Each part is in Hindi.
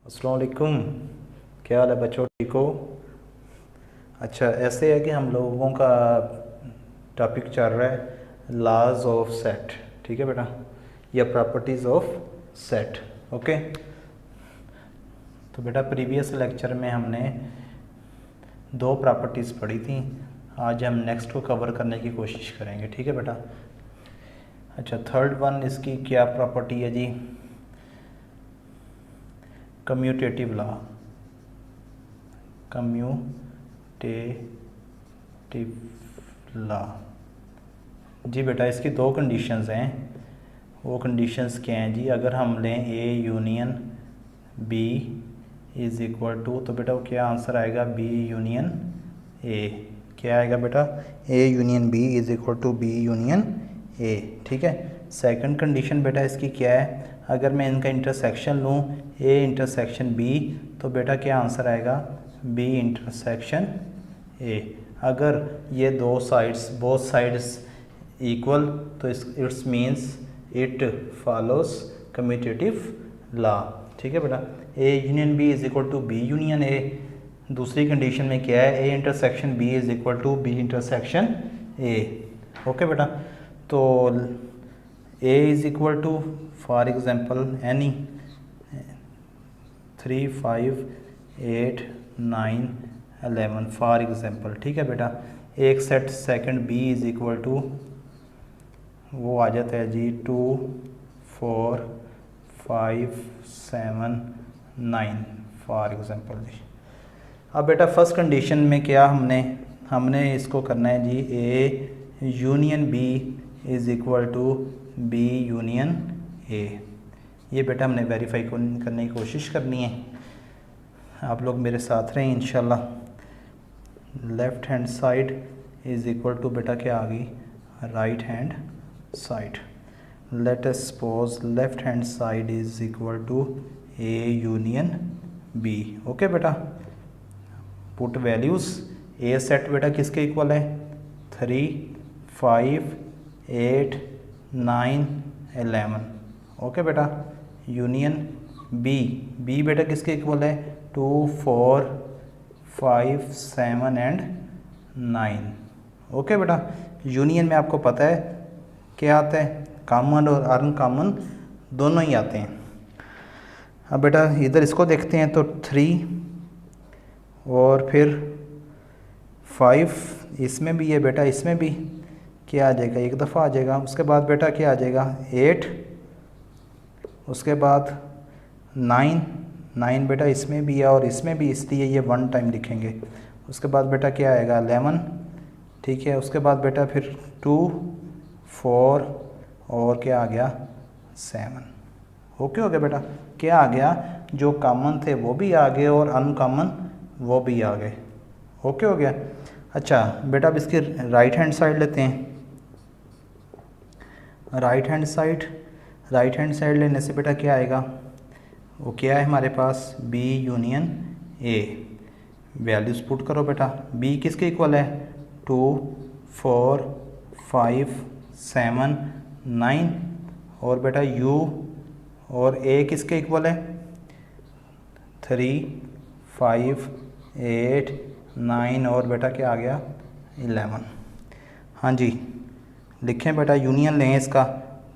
अस्सलाम वालेकुम। क्या हाल है बच्चों, ठीक हो? अच्छा, ऐसे है कि हम लोगों का टॉपिक चल रहा है लॉज ऑफ सेट, ठीक है बेटा, या प्रॉपर्टीज़ ऑफ सेट। ओके, तो बेटा प्रीवियस लेक्चर में हमने दो प्रॉपर्टीज़ पढ़ी थी। आज हम नेक्स्ट को कवर करने की कोशिश करेंगे, ठीक है बेटा। अच्छा, थर्ड वन इसकी क्या प्रॉपर्टी है जी? Commutative law. कम्यूटेटिव लॉ जी बेटा, इसकी दो कंडीशंस हैं। वो कंडीशंस क्या हैं जी? अगर हम लें A union B is equal to, तो बेटा वो क्या आंसर आएगा? B union A. क्या आएगा बेटा? ए union B is equal to B union A, ठीक है। सेकंड कंडीशन बेटा इसकी क्या है? अगर मैं इनका इंटरसेक्शन लूँ ए इंटरसेक्शन बी, तो बेटा क्या आंसर आएगा? B intersection a. अगर ये दो साइड्स, बोथ साइड्स इक्वल, तो it's means it follows commutative law, ठीक है बेटा। ए union b is equal to B union a. दूसरी कंडीशन में क्या है? A intersection B is equal to B intersection a. Okay बेटा, तो a is equal to for example any 3, 5, 8, 9, 11 for example, ठीक है बेटा। एक set second B is equal to वो आ जाता है जी 2, 4, 5, 7, 9 फॉर एग्जांपल जी। अब बेटा फर्स्ट कंडीशन में क्या हमने इसको करना है जी, a union B is equal to B union a. ये बेटा हमने वेरीफाई करने की कोशिश करनी है। आप लोग मेरे साथ रहें इंशाल्लाह। Left hand side is equal to बेटा क्या आ गई? Right hand side. Let us suppose left hand side is equal to A union B. Okay बेटा, पुट वैल्यूज़। ए सेट बेटा किसके इक्वल है? 3, 5, 8, 9, 11। ओके बेटा, यूनियन बी बेटा किसके इक्वल है? 2, 4, 5, 7 एंड 9। ओके बेटा, यूनियन में आपको पता है क्या आता है? कॉमन और अनकॉमन दोनों ही आते हैं। अब बेटा इधर इसको देखते हैं, तो 3 और फिर 5 इसमें भी है बेटा, इसमें भी क्या आ जाएगा? एक दफ़ा आ जाएगा। उसके बाद बेटा क्या आ जाएगा? 8, उसके बाद 9 बेटा इसमें भी है और इसमें भी, इसलिए ये 1 टाइम लिखेंगे। उसके बाद बेटा क्या आएगा? 11, ठीक है। उसके बाद बेटा फिर 2, 4 और क्या आ गया? 7। ओके हो गया बेटा। क्या आ गया? जो कॉमन थे वो भी आ गए और अनकॉमन वो भी आ गए। ओके हो गया। अच्छा बेटा अब इसकी राइट हैंड साइड लेते हैं। राइट हैंड साइड लेने से बेटा क्या आएगा? वो क्या है हमारे पास? B union a. Values put करो बेटा। बी किसके इक्वल है? 2, 4, 5, 7, 9 और बेटा यू और ए किसके इक्वल है? 3, 5, 8, 9 और बेटा क्या आ गया? 11। हाँ जी, लिखें बेटा, यूनियन लें इसका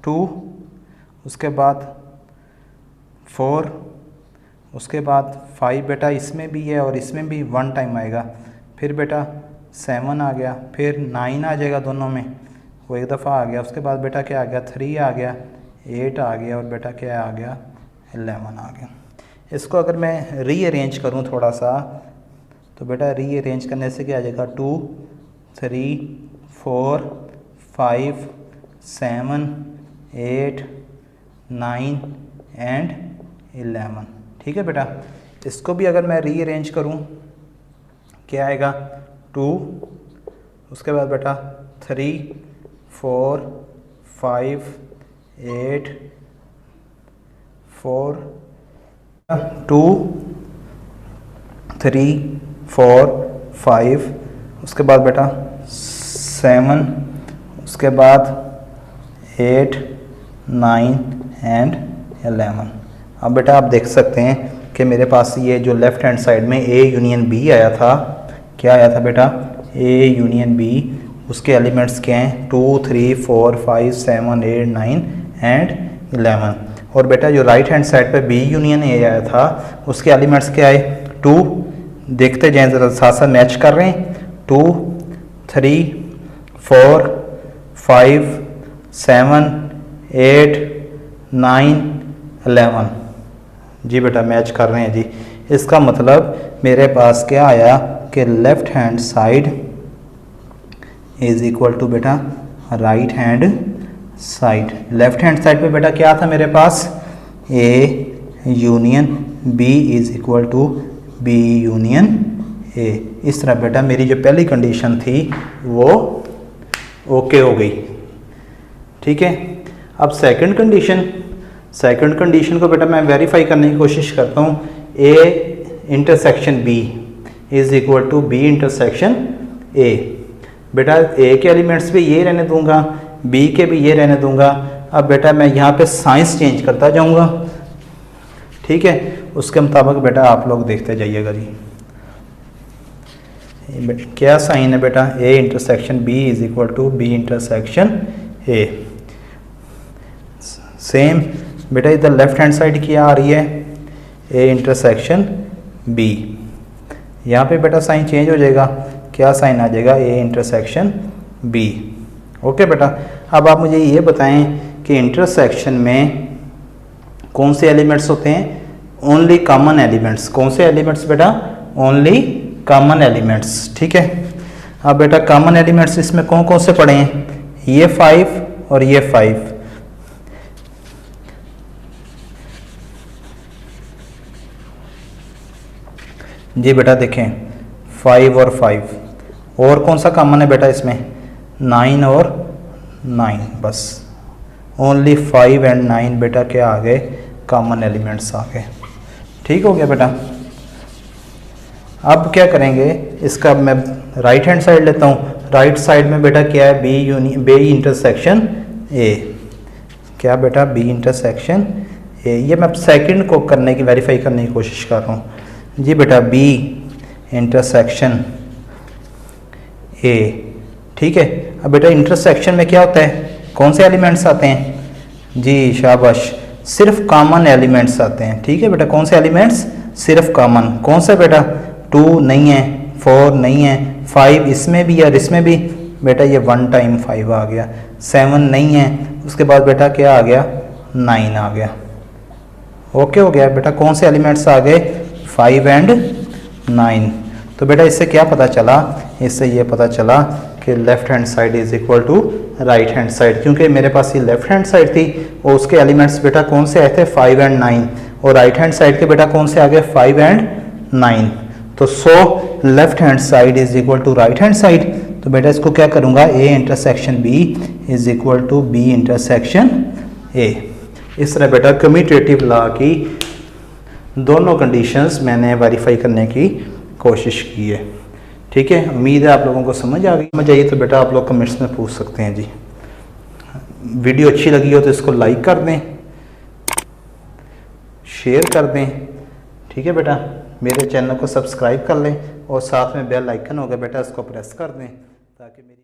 2, उसके बाद 4, उसके बाद 5 बेटा इसमें भी है और इसमें भी 1 टाइम आएगा। फिर बेटा 7 आ गया, फिर 9 आ जाएगा, दोनों में वो एक दफ़ा आ गया। उसके बाद बेटा क्या आ गया? 3 आ गया, 8 आ गया और बेटा क्या आ गया? 11 आ गया। इसको अगर मैं रीअरेंज करूँ थोड़ा सा, तो बेटा रीअरेंज करने से क्या आ जाएगा? 2, 3, 4, 5, 7, 8, 9 एंड 11, ठीक है बेटा। इसको भी अगर मैं रीअरेंज करूँ क्या आएगा? 2, उसके बाद बेटा 3, 4, 5, 8, 4, 2, 3, 4, 5, उसके बाद बेटा 7, उसके बाद 8, 9 एंड 11। अब बेटा आप देख सकते हैं कि मेरे पास ये जो लेफ़्ट हैंड साइड में ए यूनियन बी आया था, क्या आया था बेटा, ए यूनियन बी, उसके एलिमेंट्स क्या हैं 2 3 4 5 7 8 9 एंड 11। और बेटा जो राइट हैंड साइड पे बी यूनियन ए आया था उसके एलिमेंट्स क्या आए 2, देखते जाएं ज़रा साथ साथ मैच कर रहे हैं, 2 3 4 5 7 8 9 11। जी बेटा मैच कर रहे हैं जी। इसका मतलब मेरे पास क्या आया कि left hand side is equal to बेटा right hand side. Left hand side पे बेटा क्या था मेरे पास, a union b is equal to B union a. इस तरह बेटा मेरी जो पहली कंडीशन थी वो ओके हो गई। ठीक है, अब सेकंड कंडीशन को बेटा मैं वेरीफाई करने की कोशिश करता हूँ। A intersection B is equal to B intersection A. बेटा ए के एलिमेंट्स भी ये रहने दूंगा, बी के भी ये रहने दूंगा। अब बेटा मैं यहाँ पे साइंस चेंज करता जाऊँगा। ठीक है, उसके मुताबिक बेटा आप लोग देखते जाइएगा जी। क्या साइन है बेटा, A intersection B is equal to B intersection A. Same बेटा इधर लेफ्ट हैंड साइड क्या आ रही है, ए इंटरसेक्शन बी। यहाँ पे बेटा साइन चेंज हो जाएगा, क्या साइन आ जाएगा, ए इंटरसेक्शन बी। ओके बेटा, अब आप मुझे ये बताएं कि इंटरसेक्शन में कौन से एलिमेंट्स होते हैं, ओनली कॉमन एलिमेंट्स। कौन से एलिमेंट्स बेटा, ओनली कॉमन एलिमेंट्स। ठीक है, अब बेटा कॉमन एलिमेंट्स इसमें कौन कौन से पड़े हैं, ये 5 और ये 5। जी बेटा देखें 5 और 5, और कौन सा कॉमन है बेटा इसमें, 9 और 9, बस ओनली 5 एंड 9 बेटा क्या आ गए, कॉमन एलिमेंट्स आ गए। ठीक हो गया बेटा। अब क्या करेंगे, इसका मैं राइट हैंड साइड लेता हूँ। राइट साइड में बेटा क्या है, बी इंटरसेक्शन ए। क्या बेटा, बी इंटरसेक्शन ए। ये मैं सेकंड को करने की वेरीफाई करने की कोशिश कर रहा हूँ जी बेटा, बी इंटरसेक्शन ए। ठीक है, अब बेटा इंटरसेक्शन में क्या होता है, कौन से एलिमेंट्स आते हैं, जी शाबाश, सिर्फ कॉमन एलिमेंट्स आते हैं। ठीक है बेटा, कौन से एलिमेंट्स, सिर्फ कॉमन। कौन सा बेटा, 2 नहीं है, 4 नहीं है, 5 इसमें भी और इसमें भी, बेटा ये 1 टाइम 5 आ गया। 7 नहीं है, उसके बाद बेटा क्या आ गया, 9 आ गया। ओके हो गया बेटा, कौन से एलिमेंट्स आ गए, 5 एंड 9। तो बेटा इससे क्या पता चला, इससे ये पता चला कि left hand side is equal to right hand side, क्योंकि मेरे पास ये लेफ़्ट हैंड साइड थी और उसके एलिमेंट्स बेटा कौन से आए थे, 5 एंड 9, और राइट हैंड साइड के बेटा कौन से आ गए, 5 एंड 9। तो so left hand side is equal to right hand side. तो बेटा इसको क्या करूँगा, a intersection B is equal to B intersection a. इस तरह बेटा कम्यूटेटिव लॉ की दोनों कंडीशंस मैंने वेरीफाई करने की कोशिश की है। ठीक है, उम्मीद है आप लोगों को समझ आ गई। समझ आइए तो बेटा आप लोग कमेंट्स में पूछ सकते हैं जी। वीडियो अच्छी लगी हो तो इसको लाइक कर दें, शेयर कर दें। ठीक है बेटा, मेरे चैनल को सब्सक्राइब कर लें और साथ में बेल आइकन होगा बेटा, इसको प्रेस कर दें ताकि मेरी